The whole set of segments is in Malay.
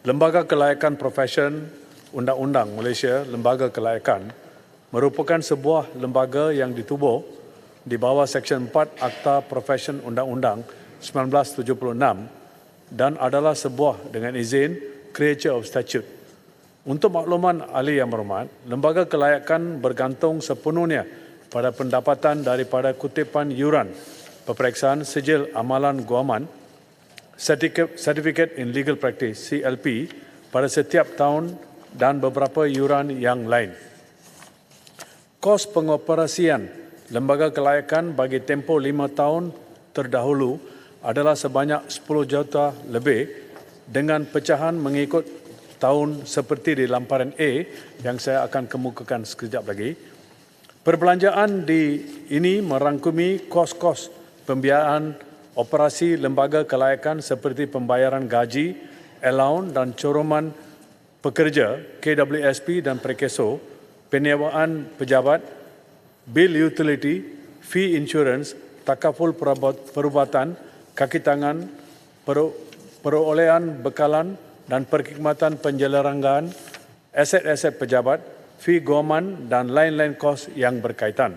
Lembaga Kelayakan Profession Undang-Undang Malaysia, Lembaga Kelayakan, merupakan sebuah lembaga yang ditubuh di bawah Seksyen 4 Akta Profession Undang-Undang 1976 dan adalah sebuah dengan izin Creature of Statute. Untuk makluman ahli yang berhormat, lembaga kelayakan bergantung sepenuhnya pada pendapatan daripada kutipan yuran peperiksaan sijil amalan guaman Certificate in Legal Practice CLP pada setiap tahun dan beberapa yuran yang lain. Kos pengoperasian lembaga kelayakan bagi tempoh 5 tahun terdahulu adalah sebanyak 10 juta lebih dengan pecahan mengikut tahun seperti di lamparan A yang saya akan kemukakan sekejap lagi. Perbelanjaan ini merangkumi kos-kos pembiayaan operasi lembaga kelayakan seperti pembayaran gaji, allowance dan coroman pekerja, KWSP dan Prekeso, penyewaan pejabat, bil utility, fee insurance, takaful perubatan, kaki tangan, perolehan bekalan dan perkhidmatan penjelanggaan, aset-aset pejabat, fee guaman dan lain-lain kos yang berkaitan.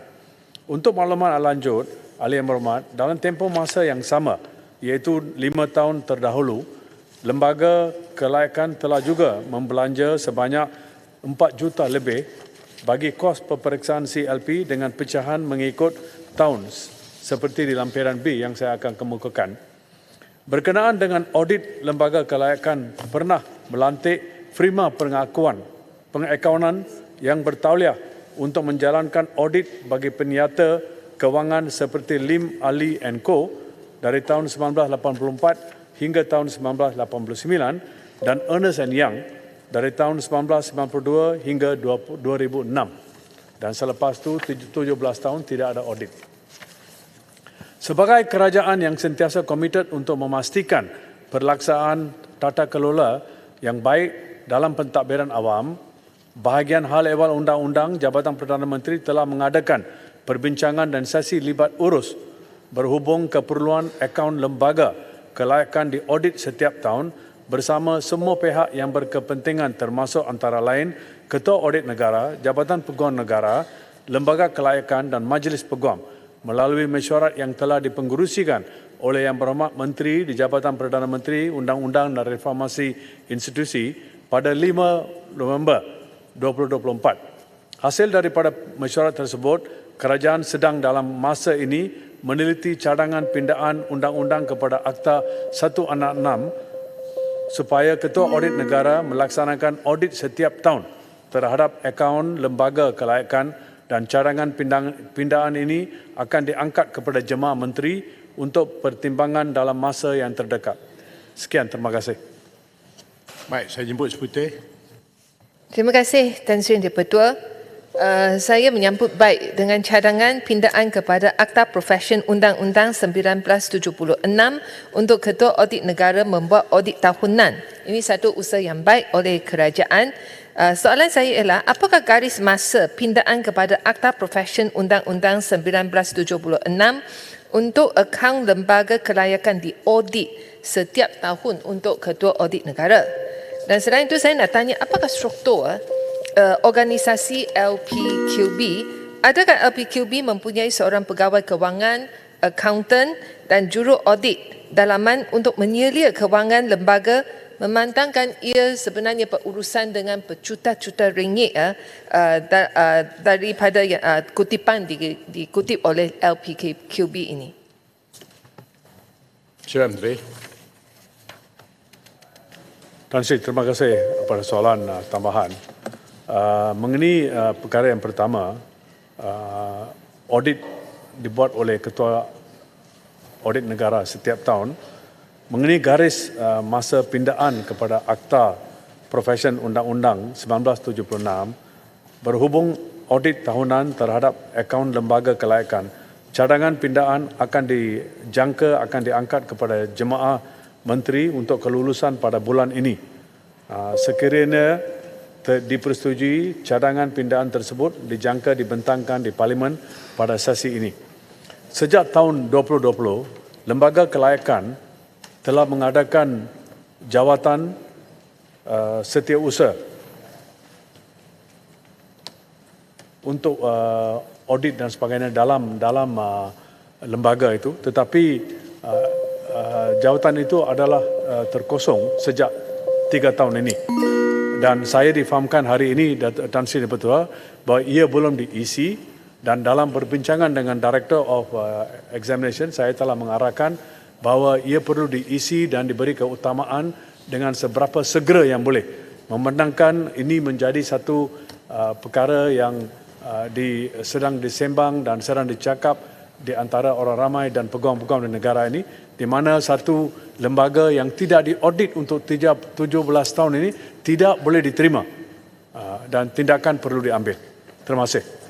Untuk makluman lanjut, ahli yang berhormat, dalam tempoh masa yang sama, iaitu 5 tahun terdahulu, lembaga kelayakan telah juga membelanja sebanyak 4 juta lebih bagi kos peperiksaan CLP dengan pecahan mengikut tahun seperti di lampiran B yang saya akan kemukakan. Berkenaan dengan audit lembaga kelayakan pernah melantik firma pengakaunan yang bertauliah untuk menjalankan audit bagi peniata kewangan seperti Lim Ali & Co. dari tahun 1984 hingga tahun 1989 dan Ernst & Young dari tahun 1992 hingga 2006. Dan selepas itu 17 tahun tidak ada audit. Sebagai kerajaan yang sentiasa komited untuk memastikan pelaksanaan tata kelola yang baik dalam pentadbiran awam, bahagian hal ehwal undang-undang Jabatan Perdana Menteri telah mengadakan perbincangan dan sesi libat urus berhubung keperluan akaun lembaga kelayakan diaudit setiap tahun bersama semua pihak yang berkepentingan termasuk antara lain Ketua Audit Negara, Jabatan Peguam Negara, Lembaga Kelayakan dan Majlis Peguam melalui mesyuarat yang telah dipengerusikan oleh Yang Berhormat Menteri di Jabatan Perdana Menteri Undang-Undang dan Reformasi Institusi pada 5 November 2024. Hasil daripada mesyuarat tersebut, kerajaan sedang dalam masa ini meneliti cadangan pindaan undang-undang kepada Akta 166 supaya Ketua Audit Negara melaksanakan audit setiap tahun terhadap akaun lembaga kelayakan dan cadangan pindaan ini akan diangkat kepada Jemaah Menteri untuk pertimbangan dalam masa yang terdekat. Sekian, terima kasih. Baik, saya jemput Seputi. Terima kasih Tan Sri Di-Pertua. Saya menyambut baik dengan cadangan pindaan kepada Akta Profession Undang-Undang 1976 untuk Ketua Audit Negara membuat audit tahunan. Ini satu usaha yang baik oleh kerajaan. Soalan saya ialah, apakah garis masa pindaan kepada Akta Profession Undang-Undang 1976 untuk akaun lembaga kelayakan diaudit setiap tahun untuk Ketua Audit Negara? Dan selain itu saya nak tanya, apakah struktur organisasi LPQB, adakah LPQB mempunyai seorang pegawai kewangan, accountant dan juru audit dalaman untuk menyelia kewangan lembaga, memandangkan ia sebenarnya berurusan dengan berjuta-juta ringgit daripada kutipan dikutip oleh LPQB ini? Sila Menteri. Tan Sri, terima kasih pada soalan tambahan. Mengenai perkara yang pertama, audit dibuat oleh Ketua Audit Negara setiap tahun. Mengenai garis masa pindaan kepada Akta Profession Undang-Undang 1976, berhubung audit tahunan terhadap akaun lembaga kelayakan, cadangan pindaan akan diangkat kepada Jemaah Menteri untuk kelulusan pada bulan ini. Sekiranya dipersetujui, cadangan pindaan tersebut dijangka dibentangkan di Parlimen pada sesi ini. Sejak tahun 2020, Lembaga Kelayakan telah mengadakan jawatan setiausaha untuk audit dan sebagainya dalam lembaga itu, tetapi jawatan itu adalah terkosong sejak 3 tahun ini. Dan saya difahamkan hari ini Tan Sri Dipertua bahawa ia belum diisi, dan dalam perbincangan dengan Director of Examination saya telah mengarahkan bahawa ia perlu diisi dan diberi keutamaan dengan seberapa segera yang boleh, memandangkan ini menjadi satu perkara yang sedang disembang dan sedang dicakap di antara orang ramai dan peguam-peguam di negara ini, di mana satu lembaga yang tidak diaudit untuk 17 tahun ini tidak boleh diterima, dan tindakan perlu diambil. Terima kasih.